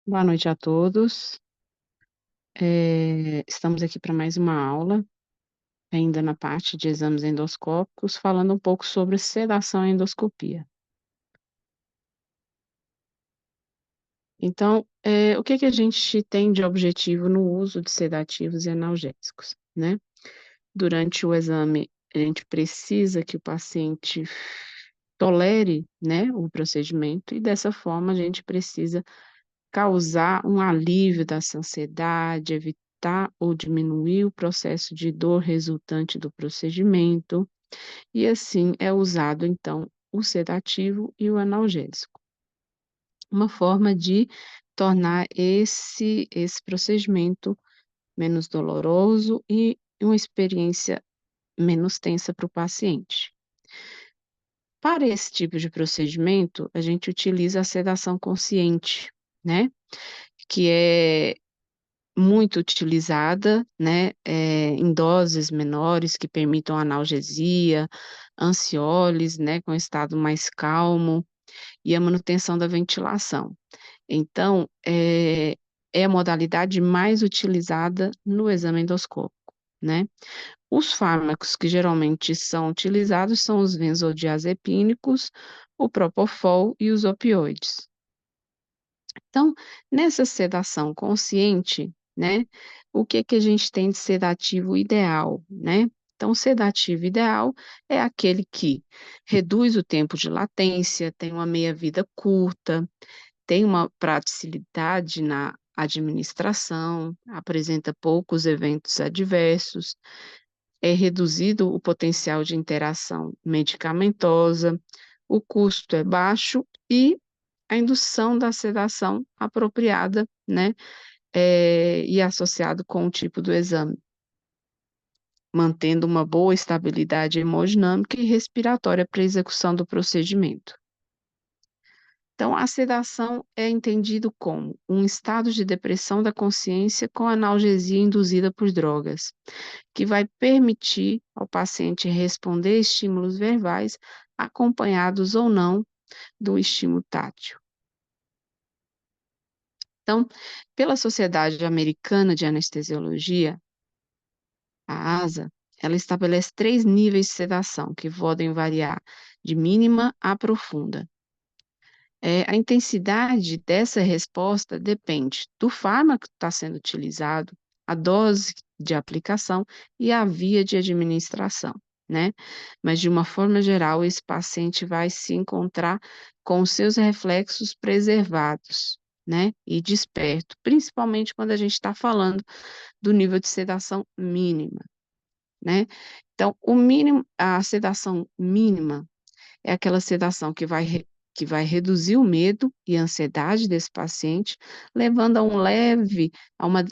Boa noite a todos. Estamos aqui para mais uma aula, ainda na parte de exames endoscópicos, falando um pouco sobre sedação e endoscopia. Então, o que que a gente tem de objetivo no uso de sedativos e analgésicos, né? Durante o exame, a gente precisa que o paciente tolere, né, o procedimento e dessa forma a gente precisa causar um alívio dessa ansiedade, evitar ou diminuir o processo de dor resultante do procedimento, e assim é usado então o sedativo e o analgésico. Uma forma de tornar esse procedimento menos doloroso e uma experiência menos tensa para o paciente. Para esse tipo de procedimento, a gente utiliza a sedação consciente, né? Que é muito utilizada, né, em doses menores que permitam analgesia, ansiólise, né, com estado mais calmo e a manutenção da ventilação. Então, é a modalidade mais utilizada no exame endoscópico, né. Os fármacos que geralmente são utilizados são os benzodiazepínicos, o propofol e os opioides. Então, nessa sedação consciente, né, o que que a gente tem de sedativo ideal, né? Então, o sedativo ideal é aquele que reduz o tempo de latência, tem uma meia-vida curta, tem uma praticidade na administração, apresenta poucos eventos adversos, é reduzido o potencial de interação medicamentosa, o custo é baixo e a indução da sedação apropriada, né, e associado com o tipo do exame, mantendo uma boa estabilidade hemodinâmica e respiratória para a execução do procedimento. Então, a sedação é entendido como um estado de depressão da consciência com analgesia induzida por drogas, que vai permitir ao paciente responder a estímulos verbais, acompanhados ou não do estímulo tátil. Então, pela Sociedade Americana de Anestesiologia, a ASA, ela estabelece 3 níveis de sedação, que podem variar de mínima a profunda. A intensidade dessa resposta depende do fármaco que está sendo utilizado, a dose de aplicação e a via de administração, né? Mas, de uma forma geral, esse paciente vai se encontrar com os seus reflexos preservados, né? E desperto, principalmente quando a gente está falando do nível de sedação mínima, né? Então, o mínimo, a sedação mínima é aquela sedação que vai reduzir o medo e a ansiedade desse paciente, levando a uma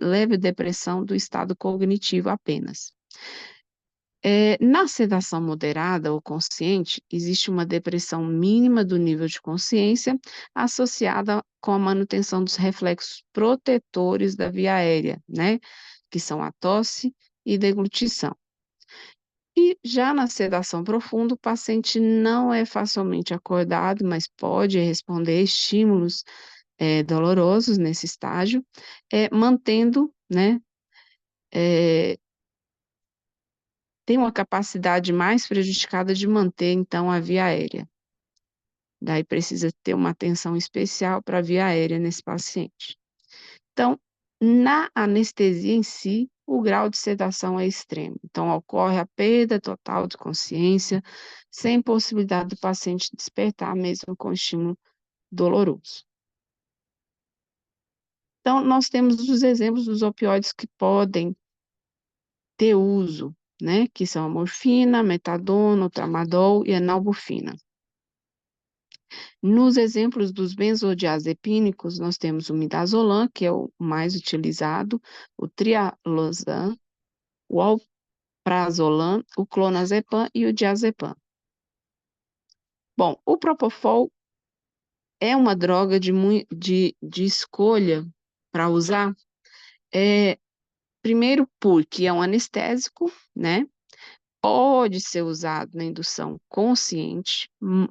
leve depressão do estado cognitivo apenas. Na sedação moderada ou consciente, existe uma depressão mínima do nível de consciência associada com a manutenção dos reflexos protetores da via aérea, né, que são a tosse e deglutição. E já na sedação profunda, o paciente não é facilmente acordado, mas pode responder a estímulos, dolorosos nesse estágio, mantendo, né, eh, tem uma capacidade mais prejudicada de manter, então, a via aérea. Daí precisa ter uma atenção especial para a via aérea nesse paciente. Então, na anestesia em si, o grau de sedação é extremo. Então, ocorre a perda total de consciência, sem possibilidade do paciente despertar, mesmo com estímulo doloroso. Então, nós temos os exemplos dos opioides que podem ter uso, né? Que são a morfina, metadona, o tramadol e a nalbufina. Nos exemplos dos benzodiazepínicos, nós temos o midazolam, que é o mais utilizado, o trialosan, o alprazolam, o clonazepam e o diazepam. Bom, o propofol é uma droga de escolha para usar, primeiro porque é um anestésico, né? Pode ser usado na indução consciente,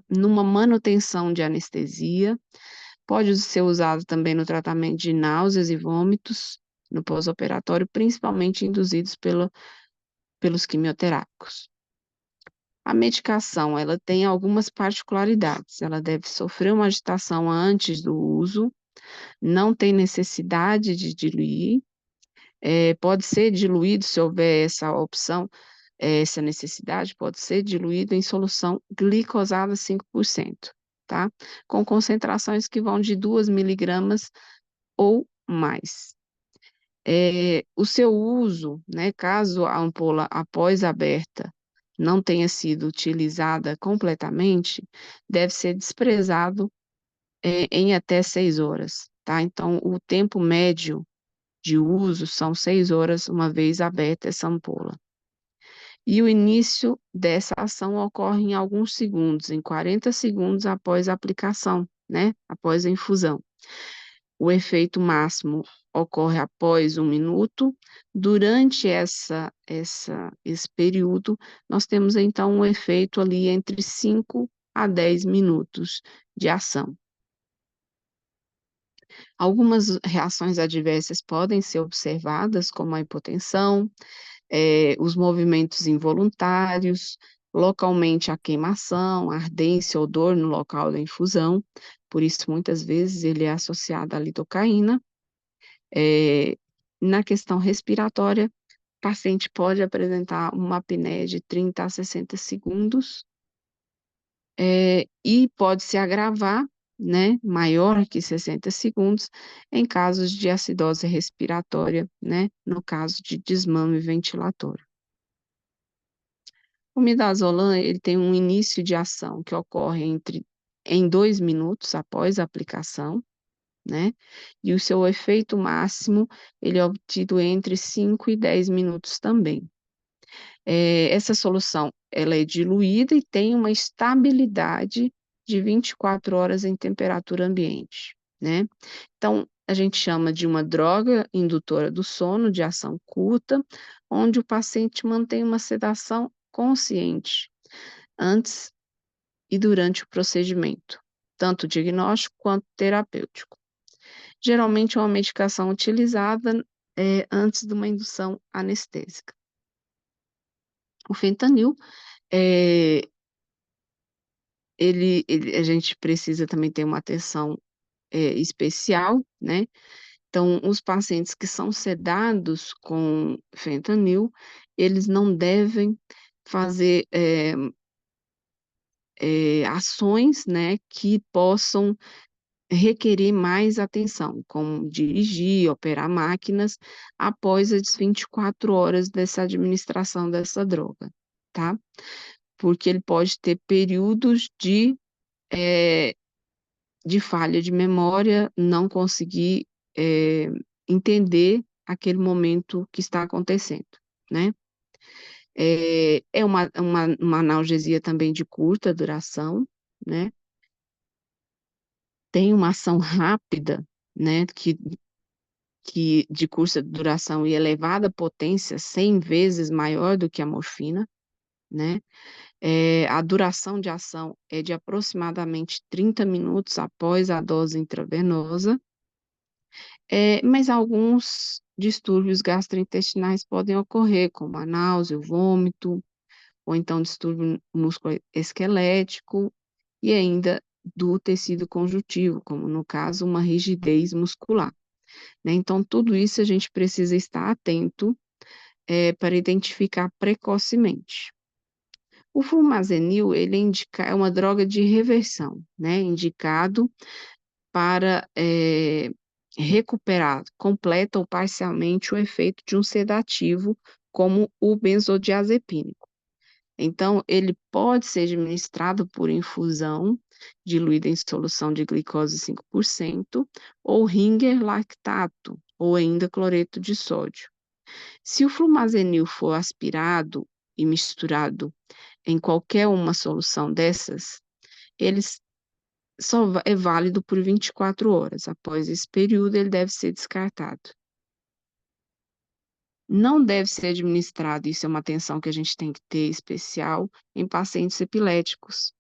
numa manutenção de anestesia, Pode ser usado também no tratamento de náuseas e vômitos no pós-operatório, principalmente induzidos pelos quimioterápicos. A medicação, ela tem algumas particularidades. Ela deve sofrer uma agitação antes do uso, não tem necessidade de diluir, pode ser diluído, se houver essa opção, essa necessidade, pode ser diluído em solução glicosada 5%, tá? Com concentrações que vão de 2 miligramas ou mais. O seu uso, né, caso a ampola após aberta não tenha sido utilizada completamente, deve ser desprezado, em até 6 horas, tá? Então, o tempo médio de uso são 6 horas, uma vez aberta essa ampola. E o início dessa ação ocorre em alguns segundos, em 40 segundos após a aplicação, né? Após a infusão. O efeito máximo ocorre após 1 minuto. Durante esse período, nós temos então um efeito ali entre 5 a 10 minutos de ação. Algumas reações adversas podem ser observadas, como a hipotensão, os movimentos involuntários, localmente a queimação, ardência ou dor no local da infusão, por isso muitas vezes ele é associado à lidocaína. Na questão respiratória, o paciente pode apresentar uma apneia de 30 a 60 segundos, e pode se agravar, né, maior que 60 segundos, em casos de acidose respiratória, né, no caso de desmame ventilatório. O midazolam, ele tem um início de ação que ocorre em 2 minutos após a aplicação, né, e o seu efeito máximo, ele é obtido entre 5 e 10 minutos também. Essa solução, ela é diluída e tem uma estabilidade de 24 horas em temperatura ambiente, né. Então, a gente chama de uma droga indutora do sono, de ação curta, onde o paciente mantém uma sedação consciente antes e durante o procedimento, tanto diagnóstico quanto terapêutico. Geralmente é uma medicação utilizada, antes de uma indução anestésica. O fentanil, eh, a gente precisa também ter uma atenção, especial, né, então os pacientes que são sedados com fentanil, eles não devem fazer, ações, né, que possam requerer mais atenção, como dirigir, operar máquinas, após as 24 horas dessa administração dessa droga, tá? Porque ele pode ter períodos de falha de memória, não conseguir, entender aquele momento que está acontecendo, né? É uma analgesia também de curta duração, né? Tem uma ação rápida, né, que de curta duração e elevada potência, 100 vezes maior do que a morfina, né. A duração de ação é de aproximadamente 30 minutos após a dose intravenosa, mas alguns distúrbios gastrointestinais podem ocorrer, como a náusea, o vômito, ou então distúrbio musculoesquelético e ainda do tecido conjuntivo, como no caso uma rigidez muscular, né. Então tudo isso a gente precisa estar atento, para identificar precocemente. O flumazenil, ele é uma droga de reversão, né, indicado para, recuperar completa ou parcialmente o efeito de um sedativo, como o benzodiazepínico. Então, ele pode ser administrado por infusão, diluída em solução de glicose 5%, ou Ringer lactato, ou ainda cloreto de sódio. Se o flumazenil for aspirado e misturado em qualquer uma solução dessas, eles é válido por 24 horas. Após esse período, ele deve ser descartado. Não deve ser administrado, isso é uma atenção que a gente tem que ter especial, em pacientes epiléticos,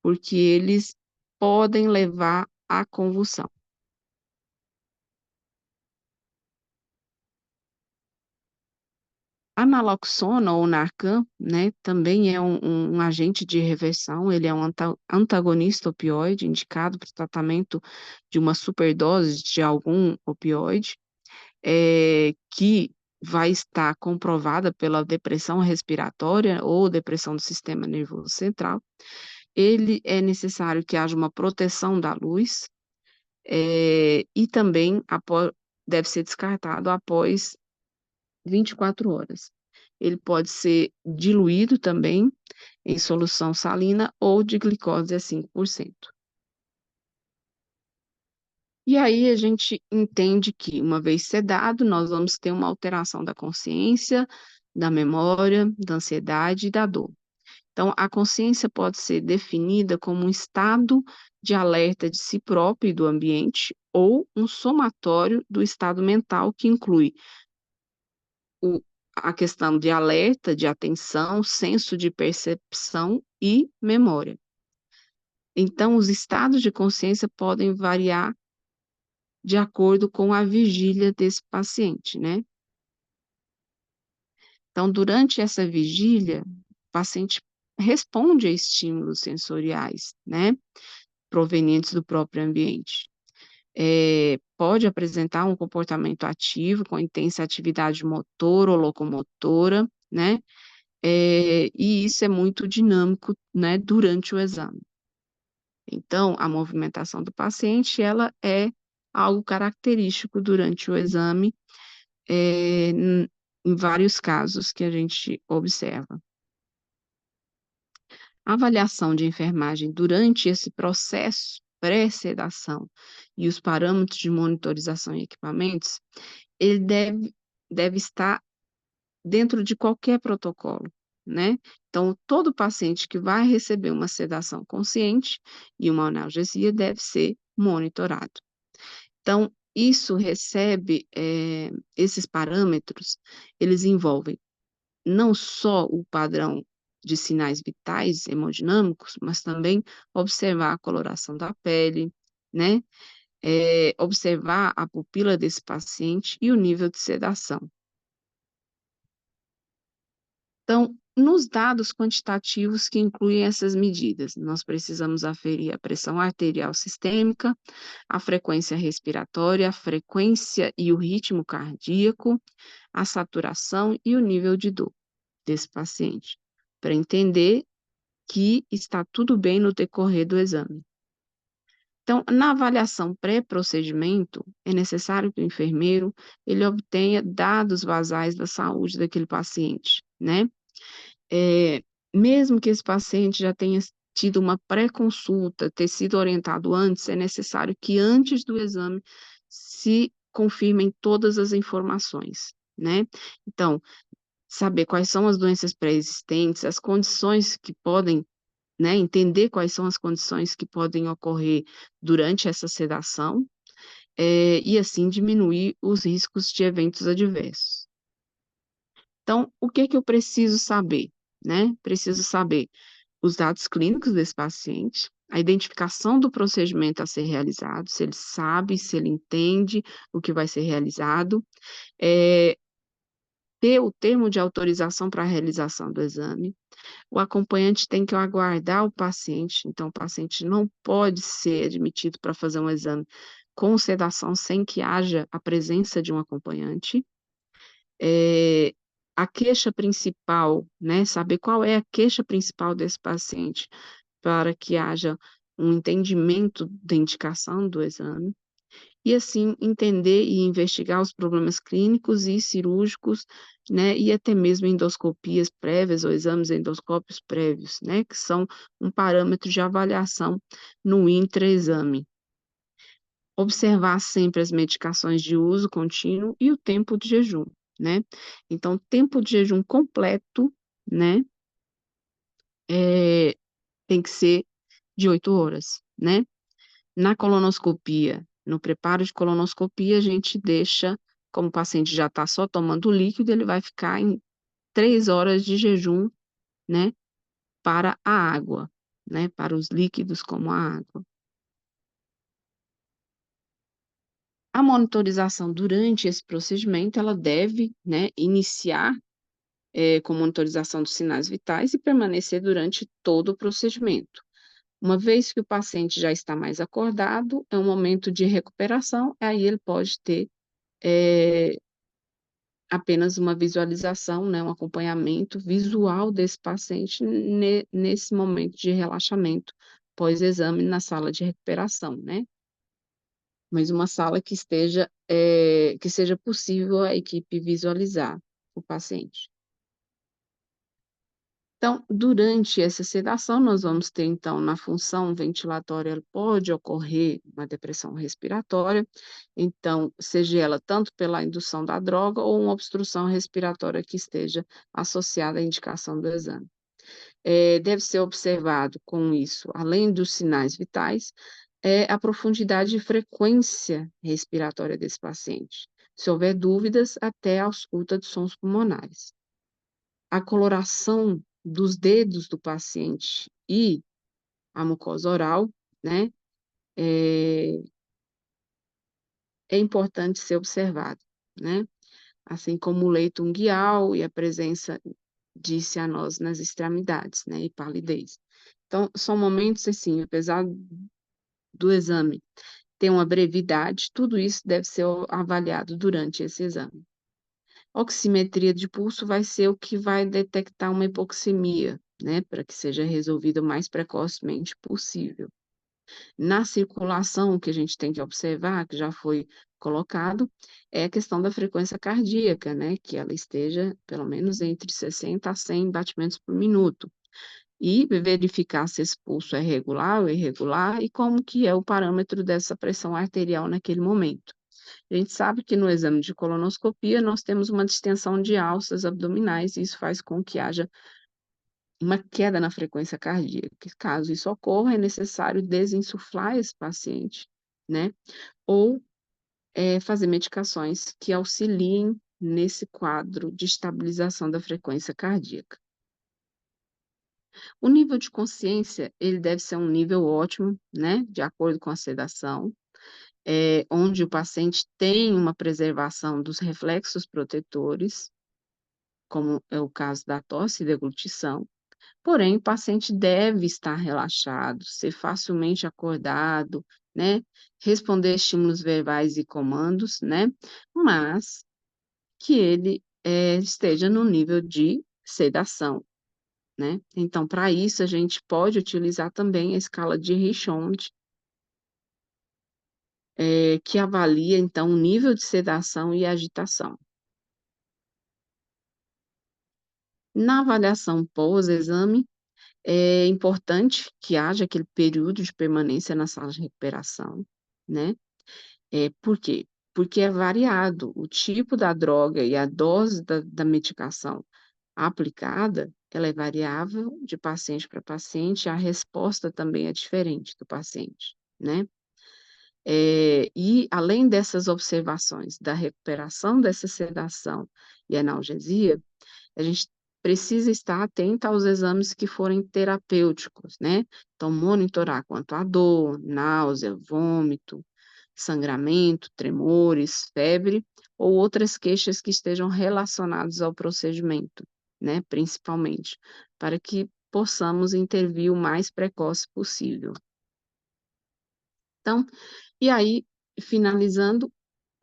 porque eles podem levar a convulsão. A naloxona ou Narcan, né, também é um agente de reversão, ele é um antagonista opioide indicado para o tratamento de uma superdose de algum opioide, que vai estar comprovada pela depressão respiratória ou depressão do sistema nervoso central. Ele é necessário que haja uma proteção da luz, e também deve ser descartado após 24 horas. Ele pode ser diluído também em solução salina ou de glicose a 5%. E aí a gente entende que, uma vez sedado, nós vamos ter uma alteração da consciência, da memória, da ansiedade e da dor. Então, a consciência pode ser definida como um estado de alerta de si próprio e do ambiente, ou um somatório do estado mental que inclui o a questão de alerta, de atenção, senso de percepção e memória. Então, os estados de consciência podem variar de acordo com a vigília desse paciente, né. Então, durante essa vigília, o paciente responde a estímulos sensoriais, né, provenientes do próprio ambiente. Pode apresentar um comportamento ativo, com intensa atividade motora ou locomotora, né, e isso é muito dinâmico, né, durante o exame. Então, a movimentação do paciente, ela é algo característico durante o exame, em vários casos que a gente observa. A avaliação de enfermagem durante esse processo pré-sedação e os parâmetros de monitorização e equipamentos, ele deve estar dentro de qualquer protocolo, né. Então, todo paciente que vai receber uma sedação consciente e uma analgesia deve ser monitorado. Então, isso recebe, esses parâmetros, eles envolvem não só o padrão de sinais vitais hemodinâmicos, mas também observar a coloração da pele, né, observar a pupila desse paciente e o nível de sedação. Então, nos dados quantitativos que incluem essas medidas, nós precisamos aferir a pressão arterial sistêmica, a frequência respiratória, a frequência e o ritmo cardíaco, a saturação e o nível de dor desse paciente, para entender que está tudo bem no decorrer do exame. Então, na avaliação pré-procedimento, é necessário que o enfermeiro ele obtenha dados basais da saúde daquele paciente, né? Eh, Mesmo que esse paciente já tenha tido uma pré-consulta, ter sido orientado antes, é necessário que antes do exame se confirmem todas as informações, né. Então, saber quais são as doenças pré-existentes, as condições que podem, né, entender quais são as condições que podem ocorrer durante essa sedação, e assim diminuir os riscos de eventos adversos. Então, o que que eu preciso saber, né? Preciso saber os dados clínicos desse paciente, a identificação do procedimento a ser realizado, se ele sabe, se ele entende o que vai ser realizado, eh, ter o termo de autorização para a realização do exame. O acompanhante tem que aguardar o paciente, então o paciente não pode ser admitido para fazer um exame com sedação sem que haja a presença de um acompanhante. Eh, a queixa principal, né, saber qual é a queixa principal desse paciente, para que haja um entendimento da indicação do exame, e assim entender e investigar os problemas clínicos e cirúrgicos, né, e até mesmo endoscopias prévias ou exames endoscópicos prévios, né, que são um parâmetro de avaliação no intraexame. Observar sempre as medicações de uso contínuo e o tempo de jejum, né. Então, tempo de jejum completo, né, eh, tem que ser de 8 horas, né. Na colonoscopia, no preparo de colonoscopia, a gente deixa, como o paciente já está só tomando líquido, ele vai ficar em 3 horas de jejum, né, para a água, né, para os líquidos como a água. A monitorização durante esse procedimento, ela deve, né, iniciar, com monitorização dos sinais vitais e permanecer durante todo o procedimento. Uma vez que o paciente já está mais acordado, é um momento de recuperação, aí ele pode ter, eh, apenas uma visualização, né, um acompanhamento visual desse paciente nesse momento de relaxamento pós-exame na sala de recuperação, né. Mas uma sala que esteja, que seja possível a equipe visualizar o paciente. Então, durante essa sedação, nós vamos ter, então, na função ventilatória, pode ocorrer uma depressão respiratória, então, seja ela tanto pela indução da droga ou uma obstrução respiratória que esteja associada à indicação do exame. Deve ser observado com isso, além dos sinais vitais, a profundidade e frequência respiratória desse paciente. Se houver dúvidas, até a ausculta de sons pulmonares. A coloração dos dedos do paciente e a mucosa oral, né, é é importante ser observado, né, assim como o leito unguial e a presença de cianose nas extremidades, né, e palidez. Então, são momentos, assim, apesar do exame ter uma brevidade, tudo isso deve ser avaliado durante esse exame. Oximetria de pulso vai ser o que vai detectar uma hipoxemia, né, para que seja resolvida o mais precocemente possível. Na circulação, o que a gente tem que observar, que já foi colocado, é a questão da frequência cardíaca, né, que ela esteja pelo menos entre 60 a 100 batimentos por minuto. E verificar se esse pulso é regular ou irregular e como que é o parâmetro dessa pressão arterial naquele momento. A gente sabe que no exame de colonoscopia nós temos uma distensão de alças abdominais e isso faz com que haja uma queda na frequência cardíaca. Caso isso ocorra, é necessário desinsuflar esse paciente, né, ou, fazer medicações que auxiliem nesse quadro de estabilização da frequência cardíaca. O nível de consciência, ele deve ser um nível ótimo, né, de acordo com a sedação, onde o paciente tem uma preservação dos reflexos protetores, como é o caso da tosse e deglutição, porém o paciente deve estar relaxado, ser facilmente acordado, né, responder estímulos verbais e comandos, né, mas que ele, esteja no nível de sedação, né. Então para isso a gente pode utilizar também a escala de Richmond, que avalia então o nível de sedação e agitação. Na avaliação pós-exame, é importante que haja aquele período de permanência na sala de recuperação, né. Por quê? Porque é variado o tipo da droga e a dose da medicação aplicada, ela é variável de paciente para paciente, a resposta também é diferente do paciente, né. E além dessas observações da recuperação dessa sedação e analgesia, a gente precisa estar atenta aos exames que forem terapêuticos, né. Então monitorar quanto à dor, náusea, vômito, sangramento, tremores, febre ou outras queixas que estejam relacionadas ao procedimento, né, principalmente, para que possamos intervir o mais precoce possível. Então, e aí, finalizando,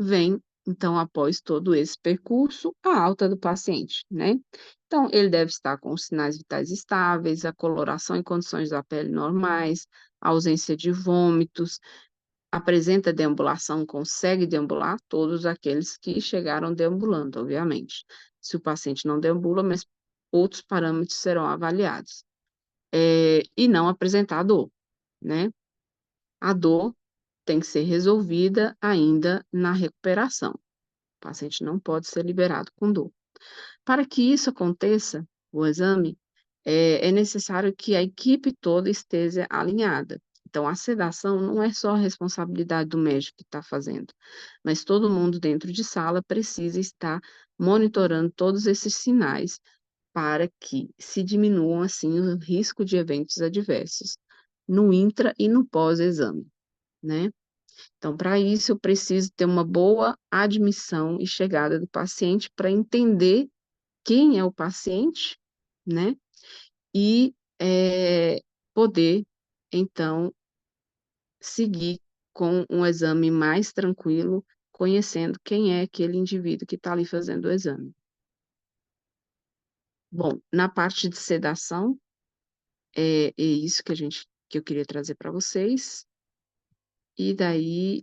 vem, então, após todo esse percurso, a alta do paciente, né. Então, ele deve estar com os sinais vitais estáveis, a coloração e condições da pele normais, a ausência de vômitos, apresenta deambulação, consegue deambular, todos aqueles que chegaram deambulando, obviamente. Se o paciente não deambula, mas outros parâmetros serão avaliados. E não apresentar dor, né. A dor tem que ser resolvida ainda na recuperação. O paciente não pode ser liberado com dor. Para que isso aconteça, o exame, é necessário que a equipe toda esteja alinhada. Então, a sedação não é só a responsabilidade do médico que está fazendo, mas todo mundo dentro de sala precisa estar monitorando todos esses sinais para que se diminuam, assim, o risco de eventos adversos no intra e no pós-exame, né. Então, para isso, eu preciso ter uma boa admissão e chegada do paciente para entender quem é o paciente, né? E poder, então, seguir com um exame mais tranquilo, conhecendo quem é aquele indivíduo que está ali fazendo o exame. Bom, na parte de sedação, é isso que eu queria trazer para vocês. E daí